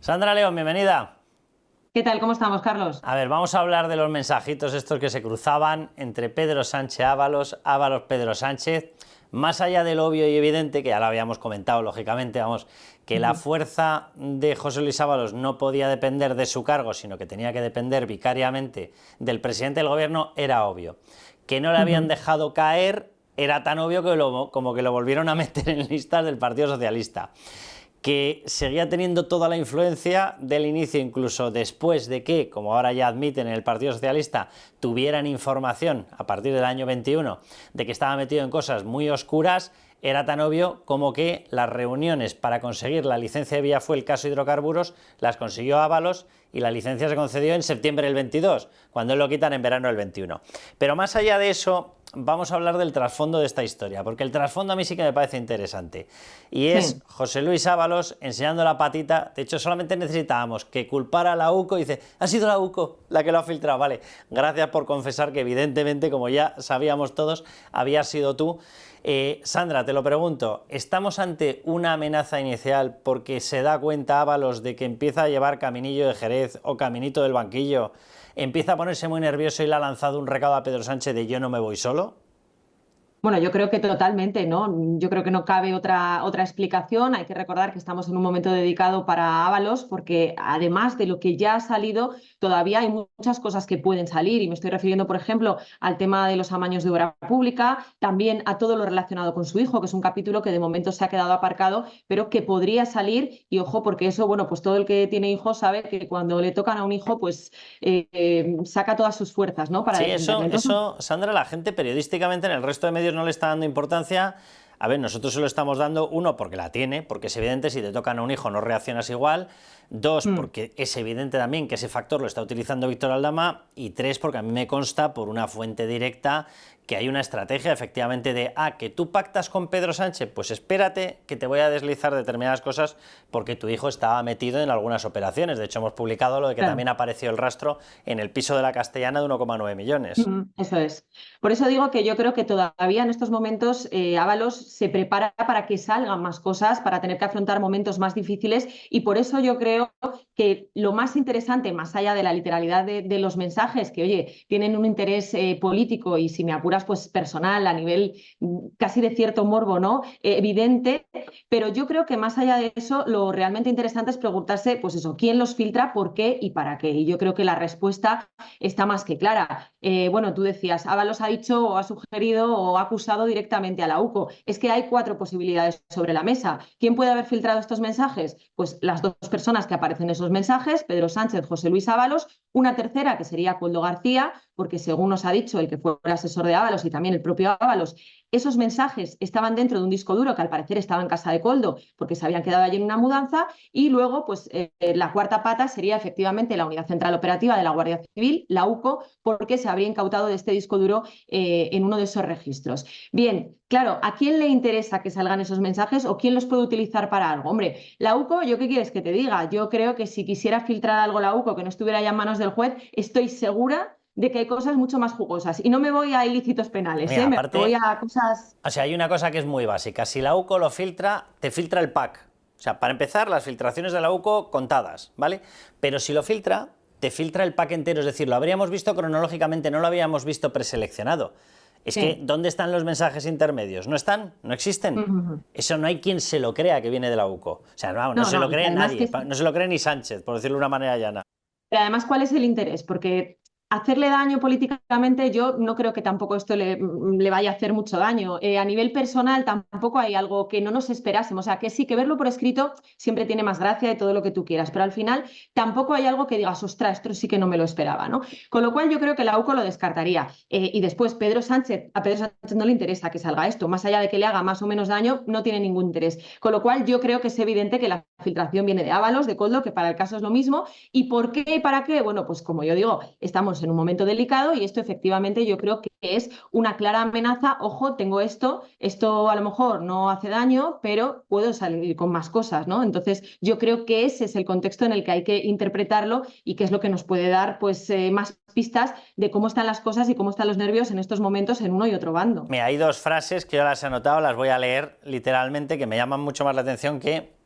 Sandra León, bienvenida. ¿Qué tal? ¿Cómo estamos, Carlos? A ver, vamos a hablar de los mensajitos estos que se cruzaban entre Pedro Sánchez Ábalos, Ábalos Pedro Sánchez, más allá del obvio y evidente, que ya lo habíamos comentado, lógicamente, vamos, que la fuerza de José Luis Ábalos no podía depender de su cargo, sino que tenía que depender vicariamente del presidente del gobierno, era obvio. Que no le habían dejado caer era tan obvio que como que lo volvieron a meter en listas del Partido Socialista. Que seguía teniendo toda la influencia del inicio, incluso después de que, como ahora ya admiten en el Partido Socialista, tuvieran información a partir del año 21 de que estaba metido en cosas muy oscuras. Era tan obvio como que las reuniones para conseguir la licencia de vía fue el caso hidrocarburos, las consiguió Ábalos y la licencia se concedió en septiembre del 22, cuando él lo quitan en verano del 21. Pero más allá de eso, vamos a hablar del trasfondo de esta historia, porque el trasfondo a mí sí que me parece interesante. Y es José Luis Ábalos enseñando la patita. De hecho, solamente necesitábamos que culpara a la UCO y dice, ha sido la UCO la que lo ha filtrado. Vale, gracias por confesar que evidentemente, como ya sabíamos todos, había sido tú. Sandra, te lo pregunto, ¿estamos ante una amenaza inicial porque se da cuenta Ábalos de que empieza a llevar caminillo de Jerez o caminito del banquillo, empieza a ponerse muy nervioso y le ha lanzado un recado a Pedro Sánchez de yo no me voy solo? Bueno, yo creo que totalmente, ¿no? Yo creo que no cabe otra explicación. Hay que recordar que estamos en un momento dedicado para Ábalos, porque además de lo que ya ha salido, todavía hay muchas cosas que pueden salir. Y me estoy refiriendo, por ejemplo, al tema de los amaños de obra pública, también a todo lo relacionado con su hijo, que es un capítulo que de momento se ha quedado aparcado, pero que podría salir. Y ojo, porque eso, bueno, pues todo el que tiene hijos sabe que cuando le tocan a un hijo, pues saca todas sus fuerzas, ¿no? Para Sí, defenderle. Entonces, Sandra, la gente periodísticamente en el resto de medios no le está dando importancia. A ver, nosotros se lo estamos dando, uno, porque la tiene, porque es evidente, si te tocan a un hijo no reaccionas igual. Dos, porque es evidente también que ese factor lo está utilizando Víctor Aldama. Y tres, porque a mí me consta por una fuente directa que hay una estrategia efectivamente de, que tú pactas con Pedro Sánchez, pues espérate que te voy a deslizar determinadas cosas porque tu hijo estaba metido en algunas operaciones. De hecho, hemos publicado lo de que claro. también apareció el rastro en el piso de la Castellana de 1,9 millones. Eso es. Por eso digo que yo creo que todavía en estos momentos Ábalos se prepara para que salgan más cosas, para tener que afrontar momentos más difíciles y por eso yo creo que lo más interesante, más allá de la literalidad de los mensajes, que oye, tienen un interés político y si me apuras, pues personal, a nivel casi de cierto morbo, ¿no? Evidente, pero yo creo que más allá de eso, lo realmente interesante es preguntarse, pues eso, ¿quién los filtra, por qué y para qué? Y yo creo que la respuesta está más que clara. Bueno, tú decías, Ábalos ha dicho o ha sugerido o ha acusado directamente a la UCO. Es que hay 4 posibilidades sobre la mesa. ¿Quién puede haber filtrado estos mensajes? Pues las 2 personas que aparecen en esos mensajes, Pedro Sánchez, José Luis Ábalos, una tercera que sería Koldo García, porque según nos ha dicho el que fue el asesor de Ábalos y también el propio Ábalos, esos mensajes estaban dentro de un disco duro que al parecer estaba en casa de Koldo porque se habían quedado allí en una mudanza y luego pues la cuarta pata sería efectivamente la Unidad Central Operativa de la Guardia Civil, la UCO, porque se habría incautado de este disco duro en uno de esos registros. Bien, claro, ¿a quién le interesa que salgan esos mensajes o quién los puede utilizar para algo? Hombre, la UCO, ¿yo qué quieres que te diga? Yo creo que si quisiera filtrar algo la UCO que no estuviera ya en manos del juez, estoy segura de que hay cosas mucho más jugosas. Y no me voy a ilícitos penales, Mira, me voy aparte, a cosas... o sea, hay una cosa que es muy básica. Si la UCO lo filtra, te filtra el pack. O sea, para empezar, las filtraciones de la UCO contadas, ¿vale? Pero si lo filtra, te filtra el pack entero. Es decir, lo habríamos visto cronológicamente, no lo habíamos visto preseleccionado. Es que, Sí. ¿dónde están los mensajes intermedios? ¿No están? ¿No existen? Eso no hay quien se lo crea que viene de la UCO. O sea, no No, se no, lo y que cree además nadie, no se lo cree ni Sánchez, por decirlo de una manera llana. Pero además, ¿cuál es el interés? Porque hacerle daño políticamente, yo no creo que tampoco esto le vaya a hacer mucho daño. A nivel personal, tampoco hay algo que no nos esperásemos. O sea, que sí, que verlo por escrito siempre tiene más gracia y todo lo que tú quieras, pero al final tampoco hay algo que digas, ostras, esto sí que no me lo esperaba, ¿no? Con lo cual yo creo que la UCO lo descartaría. Y después, a Pedro Sánchez no le interesa que salga esto. Más allá de que le haga más o menos daño, no tiene ningún interés. Con lo cual yo creo que es evidente que la filtración viene de Ábalos, de Koldo, que para el caso es lo mismo. ¿Y por qué y para qué? Bueno, pues como yo digo, estamos en un momento delicado y esto efectivamente yo creo que es una clara amenaza. Ojo, tengo esto a lo mejor no hace daño, pero puedo salir con más cosas, ¿no? Entonces yo creo que ese es el contexto en el que hay que interpretarlo y que es lo que nos puede dar pues más pistas de cómo están las cosas y cómo están los nervios en estos momentos en uno y otro bando. Mira, hay 2 frases que yo las he anotado, las voy a leer literalmente, que me llaman mucho más la atención que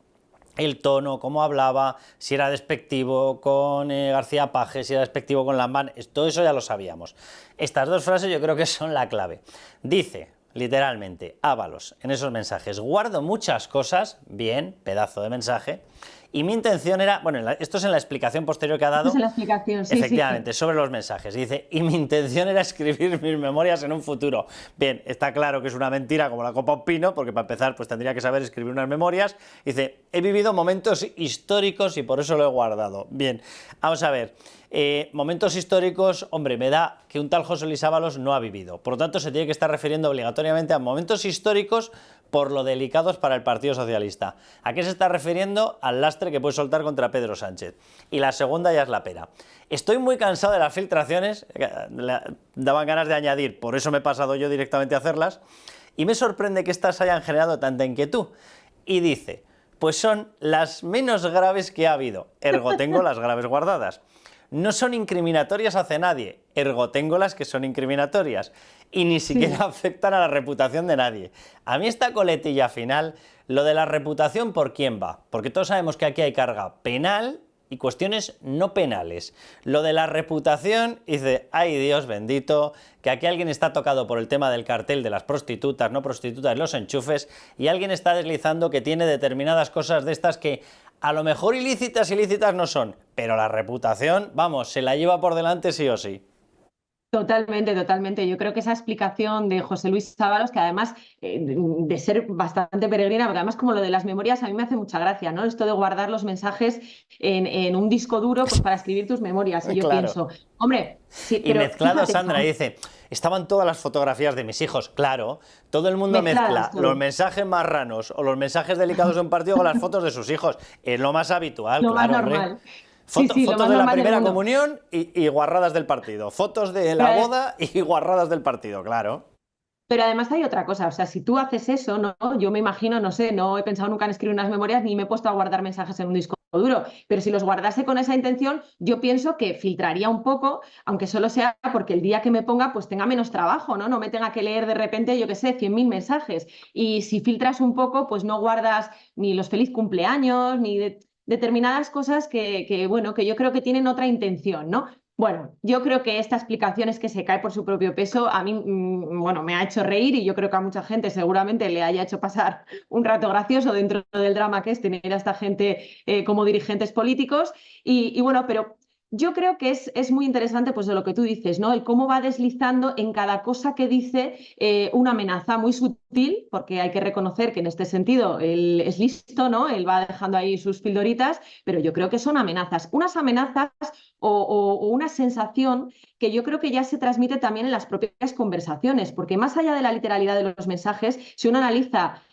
el tono, cómo hablaba, si era despectivo con García Paje, si era despectivo con Lambán, todo eso ya lo sabíamos. Estas dos frases yo creo que son la clave. Dice, literalmente, Ábalos, en esos mensajes, guardo muchas cosas, bien, pedazo de mensaje, y mi intención era, bueno, esto es en la explicación posterior que ha dado, esto es en la explicación, sí, efectivamente, sí. sobre los mensajes. Dice, y mi intención era escribir mis memorias en un futuro. Bien, está claro que es una mentira como la copa un pino, porque para empezar, pues tendría que saber escribir unas memorias. Dice, he vivido momentos históricos y por eso lo he guardado. Bien, vamos a ver. Momentos históricos, hombre, me da que un tal José Luis Ábalos no ha vivido. Por lo tanto, se tiene que estar refiriendo obligatoriamente a momentos históricos por lo delicados para el Partido Socialista. ¿A qué se está refiriendo? Al lastre que puede soltar contra Pedro Sánchez. Y la segunda ya es la pera. Estoy muy cansado de las filtraciones, daban ganas de añadir, por eso me he pasado yo directamente a hacerlas, y me sorprende que estas hayan generado tanta inquietud. Y dice, pues son las menos graves que ha habido, ergo tengo las graves guardadas. No son incriminatorias hacia nadie, ergo tengo las que son incriminatorias, y ni siquiera afectan a la reputación de nadie. A mí esta coletilla final, lo de la reputación, ¿por quién va? Porque todos sabemos que aquí hay carga penal y cuestiones no penales. Lo de la reputación, dice, ay Dios bendito, que aquí alguien está tocado por el tema del cartel de las prostitutas, no prostitutas, los enchufes, y alguien está deslizando que tiene determinadas cosas de estas que a lo mejor ilícitas no son, pero la reputación, vamos, se la lleva por delante sí o sí. Totalmente, totalmente. Yo creo que esa explicación de José Luis Ábalos, que además de ser bastante peregrina, porque además como lo de las memorias a mí me hace mucha gracia, ¿no? Esto de guardar los mensajes en un disco duro pues para escribir tus memorias. Y yo Claro. pienso, hombre, sí, Y pero mezclado, fíjate, Sandra, dice, estaban todas las fotografías de mis hijos. Claro, todo el mundo mezcladas mezcla todo. los mensajes marranos o los mensajes delicados de un partido con las fotos de sus hijos. Es lo más habitual, Lo más claro, hombre. normal. Sí, sí, lo Fotos más de la normal del primera mundo. comunión y guarradas del partido. Fotos de la boda y guarradas del partido, claro. Pero además hay otra cosa, o sea, si tú haces eso, ¿no? Yo me imagino, no sé, no he pensado nunca en escribir unas memorias ni me he puesto a guardar mensajes en un disco duro, pero si los guardase con esa intención, yo pienso que filtraría un poco, aunque solo sea porque el día que me ponga, pues tenga menos trabajo, ¿no? No me tenga que leer de repente, yo qué sé, 100.000 mensajes. Y si filtras un poco, pues no guardas ni los feliz cumpleaños, ni determinadas cosas bueno, que yo creo que tienen otra intención, ¿no? Bueno, yo creo que esta explicación es que se cae por su propio peso. A mí, bueno, me ha hecho reír y yo creo que a mucha gente seguramente le haya hecho pasar un rato gracioso dentro del drama que es tener a esta gente como dirigentes políticos. Y bueno, pero yo creo que es muy interesante pues de lo que tú dices, ¿no? El cómo va deslizando en cada cosa que dice una amenaza muy sutil, porque hay que reconocer que en este sentido él es listo, ¿no? Él va dejando ahí sus pildoritas, pero yo creo que son amenazas. Unas amenazas o una sensación que yo creo que ya se transmite también en las propias conversaciones, porque más allá de la literalidad de los mensajes, si uno analiza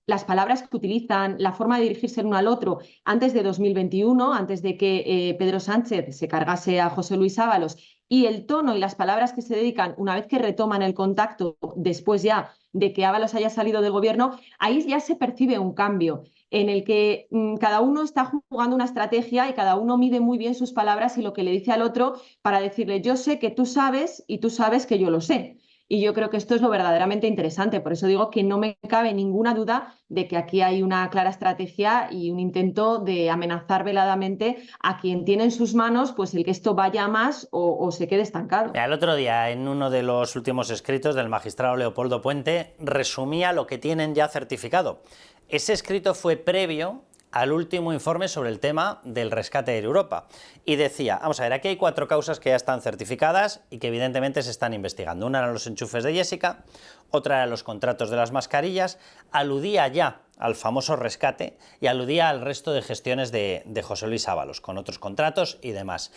las palabras que utilizan, la forma de dirigirse el uno al otro, antes de 2021, antes de que Pedro Sánchez se cargase a José Luis Ábalos, y el tono y las palabras que se dedican una vez que retoman el contacto, después ya de que Ábalos haya salido del gobierno, ahí ya se percibe un cambio en el que cada uno está jugando una estrategia y cada uno mide muy bien sus palabras y lo que le dice al otro para decirle, yo sé que tú sabes y tú sabes que yo lo sé. Y yo creo que esto es lo verdaderamente interesante. Por eso digo que no me cabe ninguna duda de que aquí hay una clara estrategia y un intento de amenazar veladamente a quien tiene en sus manos pues el que esto vaya a más o se quede estancado. El otro día, en uno de los últimos escritos del magistrado Leopoldo Puente, resumía lo que tienen ya certificado. Ese escrito fue previo al último informe sobre el tema del rescate de Europa. Y decía, vamos a ver, aquí hay 4 causas que ya están certificadas y que evidentemente se están investigando. Una eran los enchufes de Jessica, otra eran los contratos de las mascarillas, aludía ya al famoso rescate y aludía al resto de gestiones de José Luis Ábalos, con otros contratos y demás.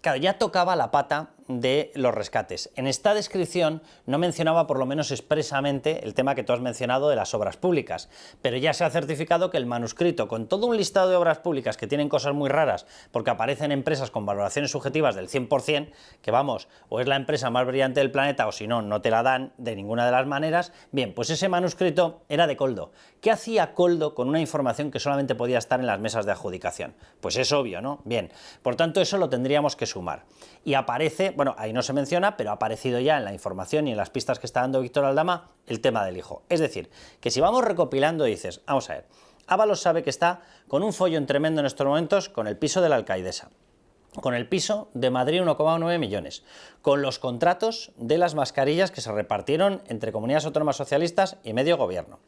Claro, ya tocaba la pata de los rescates. En esta descripción no mencionaba, por lo menos expresamente, el tema que tú has mencionado de las obras públicas, pero ya se ha certificado que el manuscrito, con todo un listado de obras públicas que tienen cosas muy raras, porque aparecen empresas con valoraciones subjetivas del 100%, que vamos, o es la empresa más brillante del planeta, o si no, no te la dan de ninguna de las maneras. Bien, pues ese manuscrito era de Koldo. ¿Qué hacía Koldo con una información que solamente podía estar en las mesas de adjudicación? Pues es obvio, ¿no? Bien, por tanto eso lo tendríamos que sumar. Y aparece, bueno, ahí no se menciona, pero ha aparecido ya en la información y en las pistas que está dando Víctor Aldama el tema del hijo. Es decir, que si vamos recopilando dices, vamos a ver, Ábalos sabe que está con un follón tremendo en estos momentos con el piso de la alcaidesa, con el piso de Madrid 1,9 millones, con los contratos de las mascarillas que se repartieron entre comunidades autónomas socialistas y medio gobierno,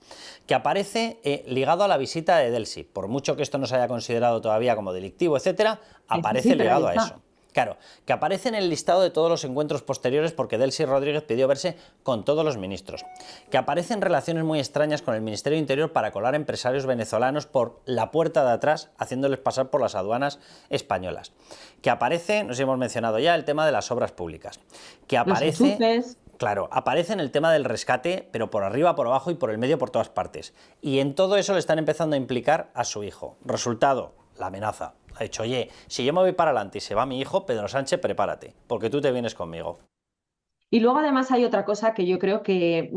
que aparece ligado a la visita de Delsi, por mucho que esto no se haya considerado todavía como delictivo, etcétera, aparece ligado a eso. Claro, que aparece en el listado de todos los encuentros posteriores porque Delcy Rodríguez pidió verse con todos los ministros, que aparecen relaciones muy extrañas con el Ministerio de Interior para colar empresarios venezolanos por la puerta de atrás, haciéndoles pasar por las aduanas españolas, que aparece, no sé si hemos mencionado ya, el tema de las obras públicas, que aparece... Claro, aparece en el tema del rescate, pero por arriba, por abajo y por el medio, por todas partes. Y en todo eso le están empezando a implicar a su hijo. Resultado, la amenaza. Ha dicho, oye, si yo me voy para adelante y se va mi hijo, Pedro Sánchez, prepárate, porque tú te vienes conmigo. Y luego además hay otra cosa que yo creo que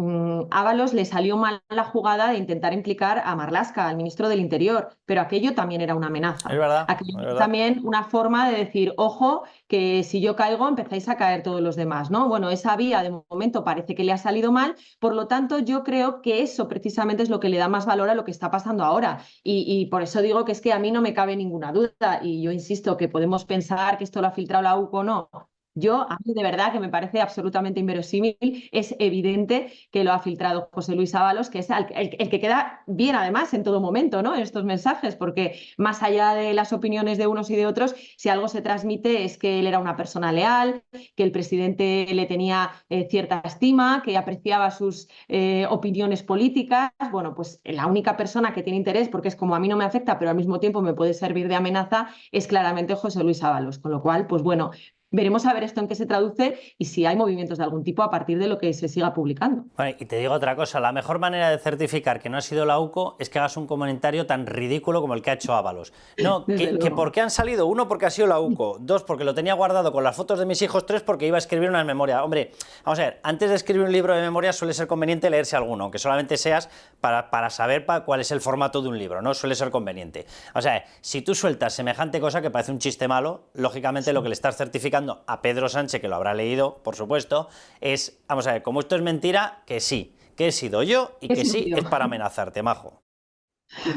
Ábalos le salió mal la jugada de intentar implicar a Marlaska, al ministro del Interior, pero aquello también era una amenaza. Es verdad, Aquello es verdad. También una forma de decir, ojo, que si yo caigo empezáis a caer todos los demás, ¿no? Bueno, esa vía de momento parece que le ha salido mal, por lo tanto yo creo que eso precisamente es lo que le da más valor a lo que está pasando ahora. Y por eso digo que es que a mí no me cabe ninguna duda, y yo insisto que podemos pensar que esto lo ha filtrado la UCO o no. A mí de verdad que me parece absolutamente inverosímil, es evidente que lo ha filtrado José Luis Ábalos, que es el que queda bien además en todo momento, ¿no? En estos mensajes, porque más allá de las opiniones de unos y de otros, si algo se transmite es que él era una persona leal, que el presidente le tenía cierta estima, que apreciaba sus opiniones políticas. Bueno, pues la única persona que tiene interés, porque es como a mí no me afecta, pero al mismo tiempo me puede servir de amenaza, es claramente José Luis Ábalos, con lo cual, pues bueno, veremos a ver esto en qué se traduce y si hay movimientos de algún tipo a partir de lo que se siga publicando. Bueno, y te digo otra cosa, la mejor manera de certificar que no ha sido la UCO es que hagas un comentario tan ridículo como el que ha hecho Ábalos. No, que ¿por qué han salido? Uno, porque ha sido la UCO. Dos, porque lo tenía guardado con las fotos de mis hijos. Tres, porque iba a escribir una memoria. Hombre, vamos a ver, antes de escribir un libro de memoria suele ser conveniente leerse alguno, aunque solamente seas para saber cuál es el formato de un libro, ¿no? Suele ser conveniente. O sea, si tú sueltas semejante cosa que parece un chiste malo, lógicamente lo que le estás certificando a Pedro Sánchez, que lo habrá leído, por supuesto, es, vamos a ver, como esto es mentira, que sí, que he sido yo y que sí es para amenazarte, majo.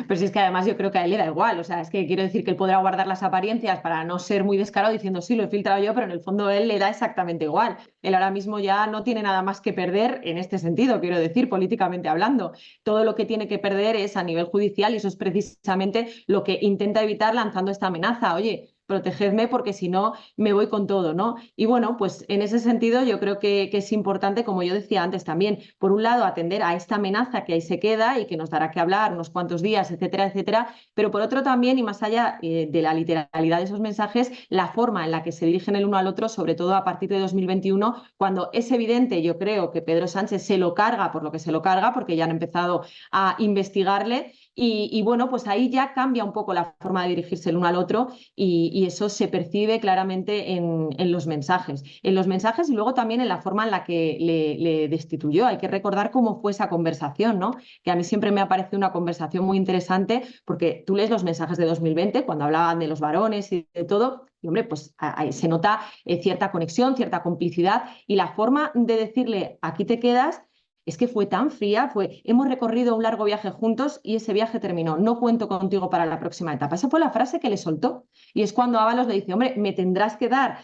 Pero si es que además yo creo que a él le da igual, o sea, es que quiero decir que él podrá guardar las apariencias para no ser muy descarado diciendo sí, lo he filtrado yo, pero en el fondo a él le da exactamente igual. Él ahora mismo ya no tiene nada más que perder en este sentido, quiero decir, políticamente hablando. Todo lo que tiene que perder es a nivel judicial y eso es precisamente lo que intenta evitar lanzando esta amenaza. Oye, protegedme porque si no me voy con todo, ¿no? Y bueno, pues en ese sentido yo creo que es importante, como yo decía antes también, por un lado atender a esta amenaza que ahí se queda y que nos dará que hablar unos cuantos días, etcétera, etcétera, pero por otro también, y más allá de la literalidad de esos mensajes, la forma en la que se dirigen el uno al otro, sobre todo a partir de 2021, cuando es evidente, yo creo, que Pedro Sánchez se lo carga por lo que se lo carga, porque ya han empezado a investigarle. Y bueno, pues ahí ya cambia un poco la forma de dirigirse el uno al otro y eso se percibe claramente en los mensajes. En los mensajes y luego también en la forma en la que le destituyó. Hay que recordar cómo fue esa conversación, ¿no? Que a mí siempre me ha parecido una conversación muy interesante porque tú lees los mensajes de 2020 cuando hablaban de los varones y de todo. Y hombre, pues ahí se nota cierta conexión, cierta complicidad y la forma de decirle aquí te quedas es que fue tan fría, hemos recorrido un largo viaje juntos y ese viaje terminó, no cuento contigo para la próxima etapa. Esa fue la frase que le soltó. Y es cuando Ábalos le dice, hombre, me tendrás que dar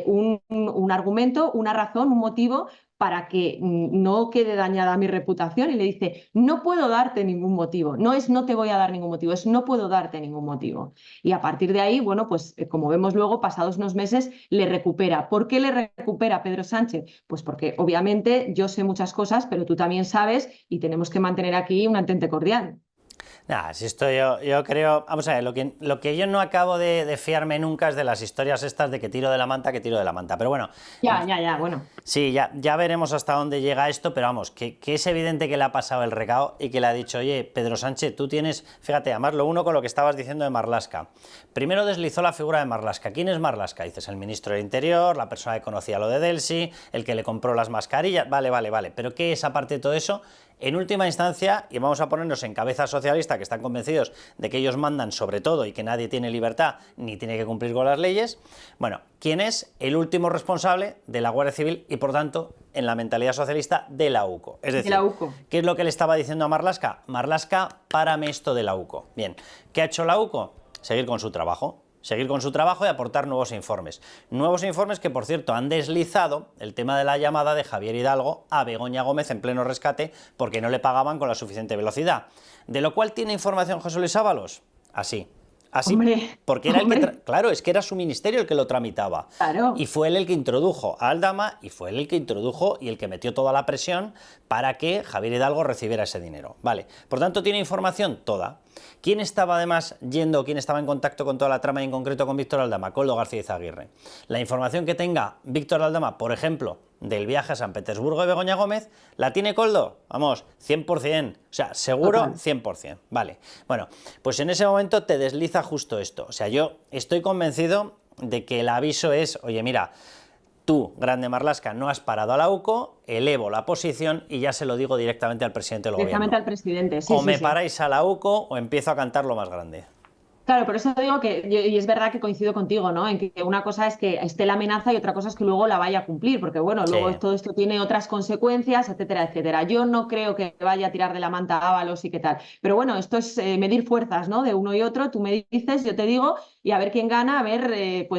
un argumento, una razón, un motivo para que no quede dañada mi reputación. Y le dice, no puedo darte ningún motivo. No es no te voy a dar ningún motivo, es no puedo darte ningún motivo. Y a partir de ahí, bueno, pues como vemos luego, pasados unos meses, le recupera. ¿Por qué le recupera Pedro Sánchez? Pues porque obviamente yo sé muchas cosas, pero tú también sabes y tenemos que mantener aquí un entente cordial. Nah, si esto yo creo, vamos a ver, lo que yo no acabo de fiarme nunca es de las historias estas de que tiro de la manta, pero bueno. Ya, bueno. Sí, ya veremos hasta dónde llega esto, pero vamos, que es evidente que le ha pasado el recado y que le ha dicho, oye, Pedro Sánchez, tú tienes, fíjate, además lo uno con lo que estabas diciendo de Marlaska. Primero deslizó la figura de Marlaska. ¿Quién es Marlaska? Dices, el ministro del Interior, la persona que conocía lo de Delcy, el que le compró las mascarillas, vale, pero ¿qué es aparte de todo eso? En última instancia, y vamos a ponernos en cabeza socialista, que están convencidos de que ellos mandan sobre todo y que nadie tiene libertad ni tiene que cumplir con las leyes, bueno, ¿quién es el último responsable de la Guardia Civil y, por tanto, en la mentalidad socialista, de la UCO? Es decir, ¿qué es lo que le estaba diciendo a Marlaska? Marlaska, párame esto de la UCO. Bien, ¿qué ha hecho la UCO? Seguir con su trabajo. Seguir con su trabajo y aportar nuevos informes. Nuevos informes que, por cierto, han deslizado el tema de la llamada de Javier Hidalgo a Begoña Gómez en pleno rescate porque no le pagaban con la suficiente velocidad. ¿De lo cual tiene información José Luis Ábalos? Así. Así, hombre, porque era el que claro, es que era su ministerio el que lo tramitaba. Claro. Y fue él el que introdujo a Aldama y fue él el que introdujo y el que metió toda la presión para que Javier Hidalgo recibiera ese dinero. Vale, por tanto tiene información toda. ¿Quién estaba además quién estaba en contacto con toda la trama y en concreto con Víctor Aldama? Coldo García Izaguirre. La información que tenga Víctor Aldama, por ejemplo, del viaje a San Petersburgo de Begoña Gómez, ¿la tiene Coldo? Vamos, 100%, o sea, seguro 100%. Vale, bueno, pues en ese momento te desliza justo esto. O sea, yo estoy convencido de que el aviso es, oye, mira, tú, Grande Marlaska, no has parado a la UCO, elevo la posición y ya se lo digo directamente al presidente del gobierno. Directamente al presidente, sí. O me paráis a la UCO o empiezo a cantar lo más grande. Claro, por eso digo que, y es verdad que coincido contigo, ¿no? En que una cosa es que esté la amenaza y otra cosa es que luego la vaya a cumplir, porque bueno, luego todo esto tiene otras consecuencias, etcétera, etcétera. Yo no creo que vaya a tirar de la manta a Ábalos y qué tal, pero bueno, esto es medir fuerzas, ¿no? De uno y otro, tú me dices, yo te digo, y a ver quién gana, a ver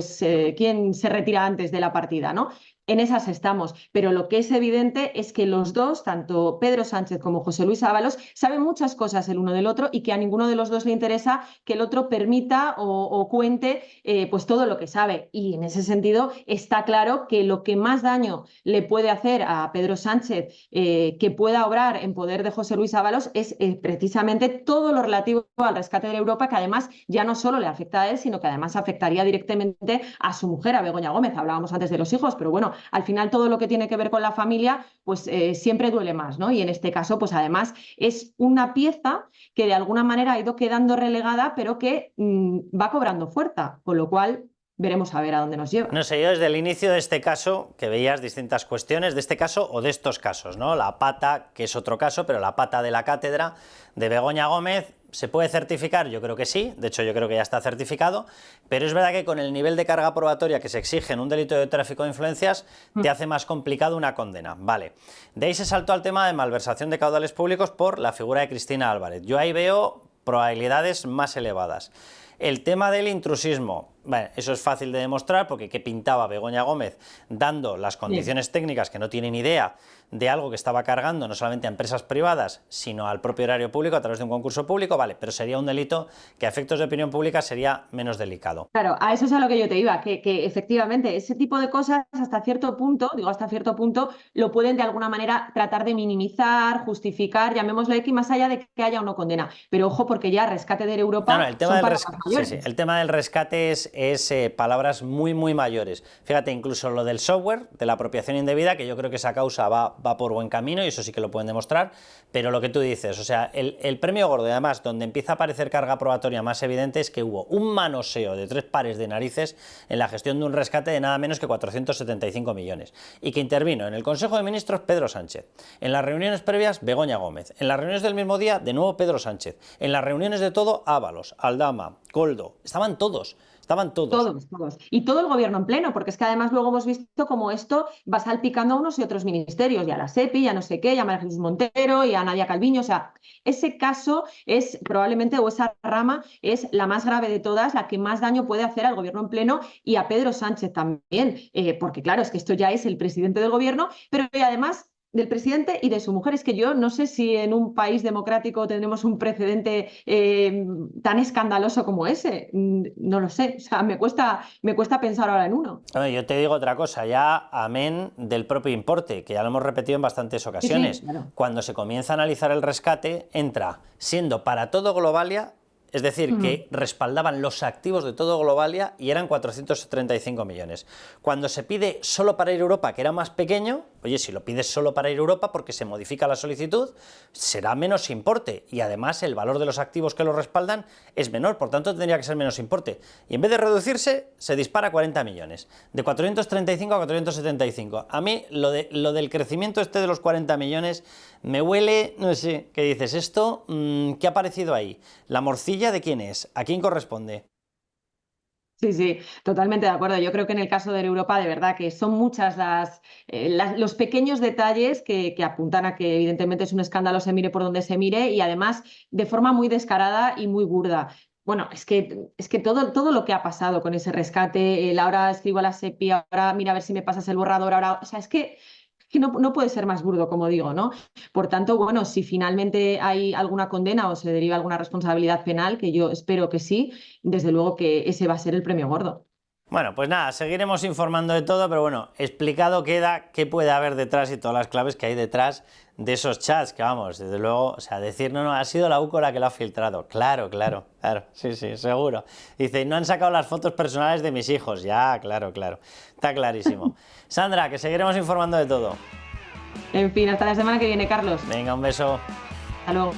quién se retira antes de la partida, ¿no? En esas estamos, pero lo que es evidente es que los dos, tanto Pedro Sánchez como José Luis Ábalos, saben muchas cosas el uno del otro y que a ninguno de los dos le interesa que el otro permita o cuente pues todo lo que sabe. Y en ese sentido está claro que lo que más daño le puede hacer a Pedro Sánchez que pueda obrar en poder de José Luis Ábalos es precisamente todo lo relativo al rescate de Europa, que además ya no solo le afecta a él, sino que además afectaría directamente a su mujer, a Begoña Gómez. Hablábamos antes de los hijos, pero bueno, al final todo lo que tiene que ver con la familia pues siempre duele más, ¿no? Y en este caso pues además es una pieza que de alguna manera ha ido quedando relegada pero que va cobrando fuerza, con lo cual veremos a ver a dónde nos lleva. No sé, yo desde el inicio de este caso, que veías distintas cuestiones de este caso o de estos casos, ¿no? La pata, que es otro caso, pero la pata de la cátedra de Begoña Gómez, ¿se puede certificar? Yo creo que sí, de hecho yo creo que ya está certificado, pero es verdad que con el nivel de carga probatoria que se exige en un delito de tráfico de influencias, te hace más complicado una condena. Vale, de ahí se saltó al tema de malversación de caudales públicos por la figura de Cristina Álvarez. Yo ahí veo probabilidades más elevadas. El tema del intrusismo, bueno, eso es fácil de demostrar porque ¿qué pintaba Begoña Gómez dando las condiciones técnicas que no tienen idea de algo que estaba cargando no solamente a empresas privadas, sino al propio erario público a través de un concurso público? Vale, pero sería un delito que a efectos de opinión pública sería menos delicado. Claro, a eso es a lo que yo te iba, que efectivamente ese tipo de cosas hasta cierto punto, lo pueden de alguna manera tratar de minimizar, justificar, llamémoslo X, más allá de que haya o no condena. Pero ojo, porque ya rescate de Europa... No, el tema del rescate, sí, el tema del rescate es palabras muy, muy mayores. Fíjate, incluso lo del software, de la apropiación indebida, que yo creo que esa causa va por buen camino y eso sí que lo pueden demostrar, pero lo que tú dices, o sea, el premio gordo, y además, donde empieza a aparecer carga probatoria más evidente es que hubo un manoseo de 3 pares de narices en la gestión de un rescate de nada menos que 475 millones y que intervino en el Consejo de Ministros Pedro Sánchez, en las reuniones previas Begoña Gómez, en las reuniones del mismo día de nuevo Pedro Sánchez, en las reuniones de todo Ábalos, Aldama, Coldo, estaban todos. Estaban todos. Todos. Y todo el gobierno en pleno, porque es que además luego hemos visto cómo esto va salpicando a unos y otros ministerios, y a la SEPI, y a no sé qué, y a María Jesús Montero, y a Nadia Calviño. O sea, ese caso es probablemente, o esa rama es la más grave de todas, la que más daño puede hacer al gobierno en pleno y a Pedro Sánchez también, porque claro, es que esto ya es el presidente del gobierno, pero además del presidente y de su mujer. Es que yo no sé si en un país democrático tendremos un precedente tan escandaloso como ese. No lo sé, o sea, me cuesta pensar ahora en uno. Yo te digo otra cosa, ya amén del propio importe, que ya lo hemos repetido en bastantes ocasiones. Sí, claro. Cuando se comienza a analizar el rescate, entra siendo para todo Globalia, es decir, que respaldaban los activos de todo Globalia y eran 435 millones. Cuando se pide solo para ir a Europa, que era más pequeño, oye, si lo pides solo para ir a Europa porque se modifica la solicitud, será menos importe y además el valor de los activos que lo respaldan es menor, por tanto tendría que ser menos importe. Y en vez de reducirse, se dispara a 40 millones, de 435 a 475. A mí lo del crecimiento este de los 40 millones me huele, no sé, ¿qué dices? ¿Esto qué ha aparecido ahí? ¿La morcilla de quién es? ¿A quién corresponde? Sí, sí, totalmente de acuerdo. Yo creo que en el caso de Europa, de verdad que son muchas los pequeños detalles que apuntan a que evidentemente es un escándalo, se mire por donde se mire y además de forma muy descarada y muy burda. Bueno, es que todo lo que ha pasado con ese rescate, el ahora escribo a la SEPI, ahora mira a ver si me pasas el borrador, ahora, o sea, es que no puede ser más burdo, como digo, ¿no? Por tanto, bueno, si finalmente hay alguna condena o se deriva alguna responsabilidad penal, que yo espero que sí, desde luego que ese va a ser el premio gordo. Bueno, pues nada, seguiremos informando de todo, pero bueno, explicado queda qué puede haber detrás y todas las claves que hay detrás de esos chats, que vamos, desde luego, o sea, decir, no, ha sido la UCO la que lo ha filtrado. Claro, sí, seguro. Dice, no han sacado las fotos personales de mis hijos. Ya, claro, está clarísimo. Sandra, que seguiremos informando de todo. En fin, hasta la semana que viene, Carlos. Venga, un beso. Hasta luego.